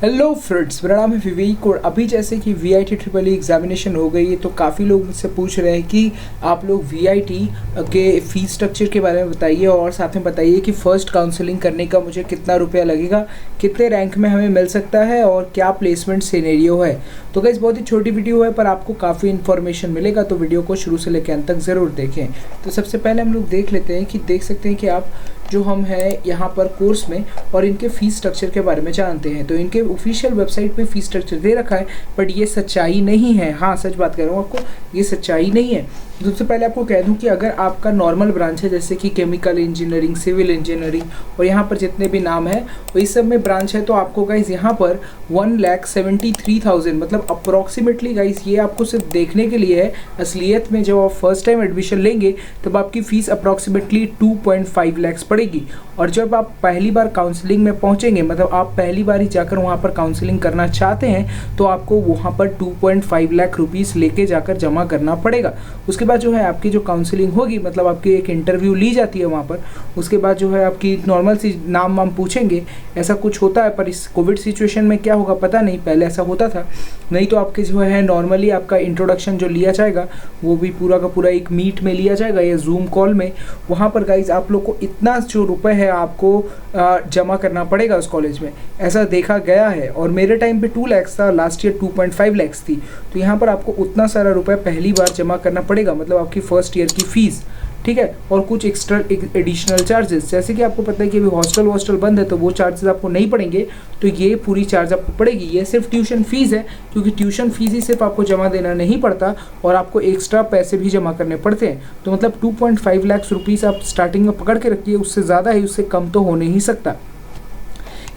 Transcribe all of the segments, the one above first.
Hello friends, मेरा नाम है विवेक और अभी जैसे कि VIT ट्रिपल ई एग्जामिनेशन हो गई है तो काफ़ी लोग मुझसे पूछ रहे हैं कि आप लोग VIT के फ़ीस स्ट्रक्चर के बारे में बताइए और साथ में बताइए कि फ़र्स्ट काउंसलिंग करने का मुझे कितना रुपया लगेगा, कितने रैंक में हमें मिल सकता है और क्या प्लेसमेंट सिनेरियो है। तो गाइस बहुत ही छोटी वीडियो है पर आपको काफ़ी इन्फॉर्मेशन मिलेगा, तो वीडियो को शुरू से लेकर अंत तक ज़रूर देखें। तो सबसे पहले हम लोग देख लेते हैं कि देख सकते हैं कि आप जो हम हैं यहाँ पर कोर्स में और इनके फ़ीस स्ट्रक्चर के बारे में जानते हैं। तो इनके ऑफिशियल वेबसाइट पे फ़ीस स्ट्रक्चर दे रखा है, बट ये सच्चाई नहीं है। हाँ, सच बात कर रहा हूँ आपको, ये सच्चाई नहीं है। सबसे पहले आपको कह दूं कि अगर आपका नॉर्मल ब्रांच है जैसे कि केमिकल इंजीनियरिंग, सिविल इंजीनियरिंग और यहाँ पर जितने भी नाम है वो इस सब में ब्रांच है, तो आपको गाइस यहाँ पर 1,73,000 मतलब अप्रॉक्सीमेटली गाइस ये आपको सिर्फ देखने के लिए है। असलियत में जब आप फर्स्ट टाइम एडमिशन लेंगे तब आपकी फ़ीस अप्रॉक्सीमेटली 2.5 लाख पड़ेगी। और जब आप पहली बार काउंसलिंग में पहुँचेंगे, मतलब आप पहली बार ही जाकर वहाँ पर काउंसलिंग करना चाहते हैं, तो आपको वहाँ पर 2.5 लाख रुपीज़ लेके जाकर जमा करना पड़ेगा। उसके बाद जो है आपकी जो काउंसलिंग होगी, मतलब आपकी एक इंटरव्यू ली जाती है वहाँ पर। उसके बाद जो है आपकी नॉर्मल सी नाम वाम पूछेंगे, ऐसा कुछ होता है। पर इस कोविड सिचुएशन में क्या होगा पता नहीं, पहले ऐसा होता था। नहीं तो आपके जो है नॉर्मली आपका इंट्रोडक्शन जो लिया जाएगा वो भी पूरा का पूरा एक मीट में लिया जाएगा या जूम कॉल में। वहाँ पर गाइज आप लोग को इतना जो रुपये है आपको जमा करना पड़ेगा उस कॉलेज में, ऐसा देखा गया है। और मेरे टाइम पे 2 लाख था, लास्ट ईयर 2.5 लाख थी। तो यहाँ पर आपको उतना सारा रुपये पहली बार जमा करना पड़ेगा, मतलब आपकी फर्स्ट ईयर की फ़ीस, ठीक है। और कुछ एक्स्ट्रा एडिशनल चार्जेस, जैसे कि आपको पता है कि अभी हॉस्टल बंद है तो वो चार्जेस आपको नहीं पड़ेंगे, तो ये पूरी चार्ज आपको पड़ेगी। ये सिर्फ ट्यूशन फ़ीस है, क्योंकि ट्यूशन फ़ीस ही सिर्फ आपको जमा देना नहीं पड़ता और आपको एक्स्ट्रा पैसे भी जमा करने पड़ते हैं। तो मतलब 2.5 लाख रुपीज़ आप स्टार्टिंग में पकड़ के रखिए, उससे ज़्यादा ही, उससे कम तो हो नहीं सकता।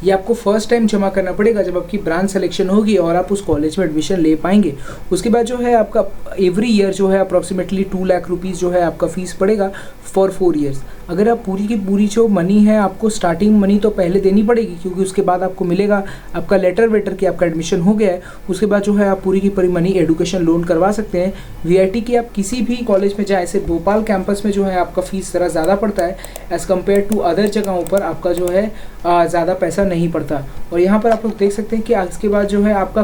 ये आपको फर्स्ट टाइम जमा करना पड़ेगा जब आपकी ब्रांच सिलेक्शन होगी और आप उस कॉलेज में एडमिशन ले पाएंगे। उसके बाद जो है आपका एवरी ईयर जो है अप्रॉक्सीमेटली 2 लाख रुपीज़ जो है आपका फ़ीस पड़ेगा फॉर 4 ईयर्स। अगर आप पूरी की पूरी जो मनी है, आपको स्टार्टिंग मनी तो पहले देनी पड़ेगी, क्योंकि उसके बाद आपको मिलेगा आपका लेटर वेटर कि आपका एडमिशन हो गया है। उसके बाद जो है आप पूरी की पूरी मनी एडुकेशन लोन करवा सकते हैं। VIT की आप किसी भी कॉलेज में जाए, सिर्फ भोपाल कैंपस में जो है आपका फ़ीस ज़रा ज़्यादा पड़ता है एज़ कम्पेयर टू अदर जगहों पर आपका जो है ज़्यादा पैसा नहीं पड़ता। और यहाँ पर आप लोग देख सकते हैं कि इसके बाद जो है आपका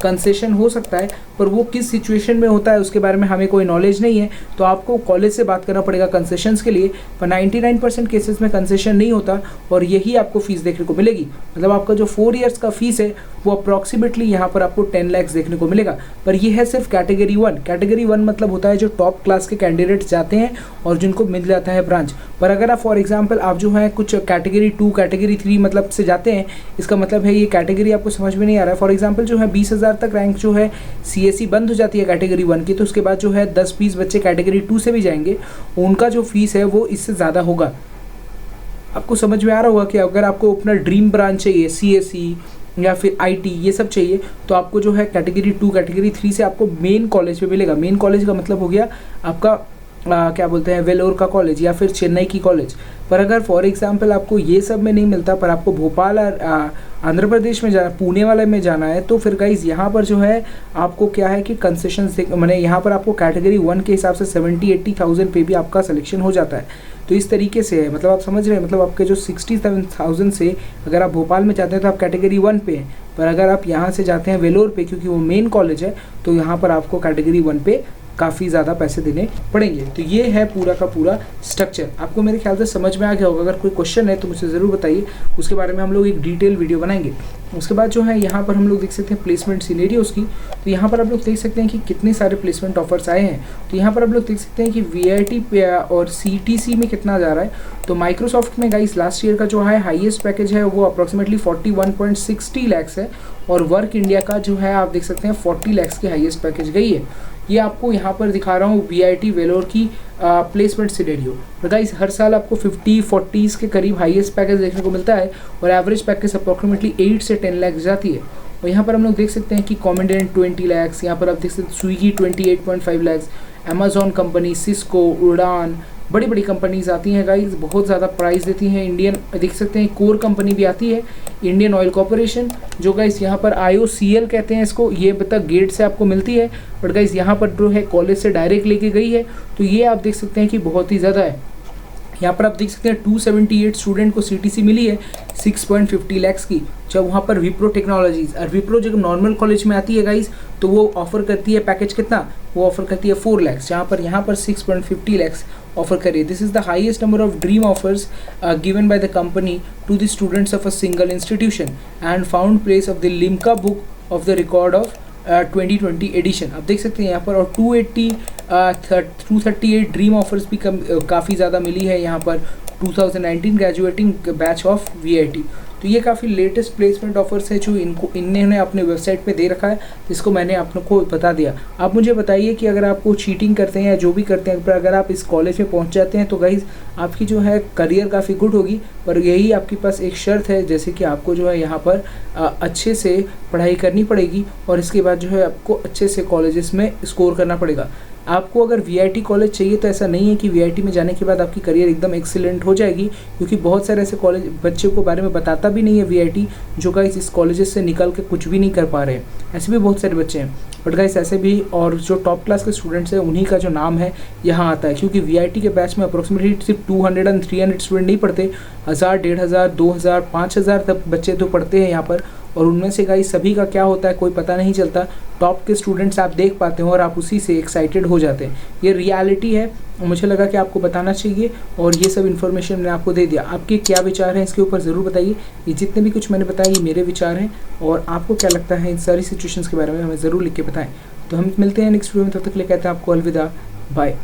कंसेशन हो सकता है, पर वो किस सिचुएशन में होता है उसके बारे में हमें कोई नॉलेज नहीं है, तो आपको कॉलेज से बात करना पड़ेगा कंसेशंस के लिए। पर 99% केसेस में कंसेशन नहीं होता और यही आपको फ़ीस देखने को मिलेगी। मतलब आपका जो 4 ईयर्स का फ़ीस है वो अप्रॉक्सीमेटली यहाँ पर आपको 10 लाख देखने को मिलेगा। पर ये है सिर्फ कैटेगरी 1। कैटेगरी 1 मतलब होता है जो टॉप क्लास के कैंडिडेट्स जाते हैं और जिनको मिल जाता है ब्रांच। पर अगर आप फॉर एग्जांपल आप जो है कुछ कैटेगरी 2, कैटेगरी 3 मतलब से जाते हैं, इसका मतलब है ये कैटेगरी आपको समझ में नहीं आ रहा है। फॉर एग्जांपल जो है 20,000 तक रैंक जो है CSE बंद हो जाती है कैटेगरी 1 की, तो उसके बाद जो है 10-20 बच्चे कैटेगरी 2 से भी जाएंगे, उनका जो फीस है वो इससे ज़्यादा होगा। आपको समझ में आ रहा होगा कि अगर आपको अपना ड्रीम ब्रांच चाहिए, CSE या फिर IT ये सब चाहिए, तो आपको जो है कैटेगरी 2, कैटेगरी 3 से आपको मेन कॉलेज में मिलेगा। मेन कॉलेज का मतलब हो गया आपका क्या बोलते हैं, वेलोर का कॉलेज या फिर चेन्नई की कॉलेज। पर अगर फॉर एग्जांपल आपको ये सब में नहीं मिलता, पर आपको भोपाल और आंध्र प्रदेश में जाना, पुणे वाले में जाना है, तो फिर गाइज यहाँ पर जो है आपको क्या है कि कंसेशन मैंने यहाँ पर आपको कैटेगरी 1 के हिसाब से 70-80,000 पे भी आपका सिलेक्शन हो जाता है। तो इस तरीके से है, मतलब आप समझ रहे हैं, मतलब आपके जो 67,000 से अगर आप भोपाल में जाते हैं तो आप कैटेगरी 1 पे हैं, पर अगर आप यहाँ से जाते हैं वेलोर पे, क्योंकि वो मेन कॉलेज है, तो यहाँ पर आपको कैटेगरी 1 पे काफ़ी ज़्यादा पैसे देने पड़ेंगे। तो ये है पूरा का पूरा स्ट्रक्चर। आपको मेरे ख्याल से समझ में आ गया होगा। अगर कोई क्वेश्चन है तो मुझे ज़रूर बताइए, उसके बारे में हम लोग एक डिटेल वीडियो बनाएंगे। उसके बाद जो है यहाँ पर हम लोग देख सकते हैं प्लेसमेंट सिनेरियोज़ की। तो यहाँ पर आप लोग देख सकते हैं कि कितने सारे प्लेसमेंट ऑफर्स आए हैं। तो यहाँ पर आप लोग देख सकते हैं कि VIT पे और CTC में कितना जा रहा है। तो माइक्रोसॉफ्ट में गाइस लास्ट ईयर का जो है हाईएस्ट पैकेज है वो अप्रॉक्सीमेटली 41.60 लाख है, और वर्क इंडिया का जो है आप देख सकते हैं 40 लाख की हाईएस्ट पैकेज गई है। ये आपको यहाँ पर दिखा रहा हूँ VIT वेलोर की प्लेसमेंट सिनेरियो। तो गाइस हर साल आपको 50-40 के करीब हाईएस्ट पैकेज देखने को मिलता है और एवरेज पैकेज अप्रॉक्सीमेटली 8 से 10 लाख जाती है। और यहाँ पर हम लोग देख सकते हैं कि कॉमेडेंट 20 लाख, यहाँ पर आप देख सकते हैं Swiggy 28.5 lakh, Amazon company, Cisco, उड़ान, बड़ी बड़ी कंपनीज आती हैं गाइस, बहुत ज़्यादा प्राइस देती हैं। इंडियन देख सकते हैं कोर कंपनी भी आती है, इंडियन ऑयल कॉर्पोरेशन, जो गाइस यहाँ पर IOCL कहते हैं इसको, ये तक गेट से आपको मिलती है, बट गाइस यहाँ पर जो है कॉलेज से डायरेक्ट लेके गई है, तो ये आप देख सकते हैं कि बहुत ही ज़्यादा है। यहाँ पर आप देख सकते हैं 278 स्टूडेंट को सीटीसी मिली है 6.50 लैक्स की। जब वहाँ पर विप्रो टेक्नोलॉजीज, और विप्रो जब नॉर्मल कॉलेज में आती है गाइस तो वो ऑफर करती है पैकेज कितना, वो ऑफर करती है 4 लैक्स, जहाँ पर यहाँ पर 6.50 लैक्स ऑफर करिए। This is the highest number of dream offers given by the company to the students of a single institution and found place of the Limca book of the record of 2020 edition. आप देख सकते हैं यहाँ पर, और 238 dream offers भी काफ़ी ज़्यादा मिली है यहाँ पर 2019 ग्रेजुएटिंग बैच ऑफ वीआईटी। तो ये काफ़ी लेटेस्ट प्लेसमेंट ऑफर्स है जो इन्होंने अपने वेबसाइट पे दे रखा है, जिसको मैंने आप लोग को बता दिया। आप मुझे बताइए कि अगर आपको चीटिंग करते हैं या जो भी करते हैं, पर अगर आप इस कॉलेज में पहुंच जाते हैं तो गाइज आपकी जो है करियर काफ़ी गुड होगी। पर यही आपके पास एक शर्त है, जैसे कि आपको जो है यहाँ पर अच्छे से पढ़ाई करनी पड़ेगी और इसके बाद जो है आपको अच्छे से कॉलेजेस में स्कोर करना पड़ेगा। आपको अगर वीआईटी कॉलेज चाहिए तो ऐसा नहीं है कि वीआईटी में जाने के बाद आपकी करियर एकदम एक्सीलेंट हो जाएगी, क्योंकि बहुत सारे ऐसे कॉलेज बच्चों को बारे में बताता भी नहीं है वीआईटी, जो गाइस इस कॉलेजेस से निकल के कुछ भी नहीं कर पा रहे हैं। ऐसे भी बहुत सारे बच्चे हैं, बट गाइस ऐसे भी, और जो टॉप क्लास के स्टूडेंट्स हैं उन्हीं का जो नाम है यहाँ आता है, क्योंकि वीआईटी के बैच में अप्रोक्सीमेटली सिर्फ 200 और 300 स्टूडेंट नहीं पढ़ते, 1000, 1500, 2000, 5000 तक बच्चे तो पढ़ते हैं यहाँ पर। और उनमें से गाइस सभी का क्या होता है कोई पता नहीं चलता। टॉप के स्टूडेंट्स आप देख पाते हैं और आप उसी से एक्साइटेड हो जाते हैं। ये रियलिटी है, मुझे लगा कि आपको बताना चाहिए और ये सब इन्फॉर्मेशन मैंने आपको दे दिया। आपके क्या विचार हैं इसके ऊपर ज़रूर बताइए। ये जितने भी कुछ मैंने बताया ये मेरे विचार हैं, और आपको क्या लगता है इन सारी सिचुएशंस के बारे में हमें ज़रूर लिख के बताएं। तो हम मिलते हैं नेक्स्ट वीडियो में, तब तक के लिए कहते हैं आपको अलविदा, बाय।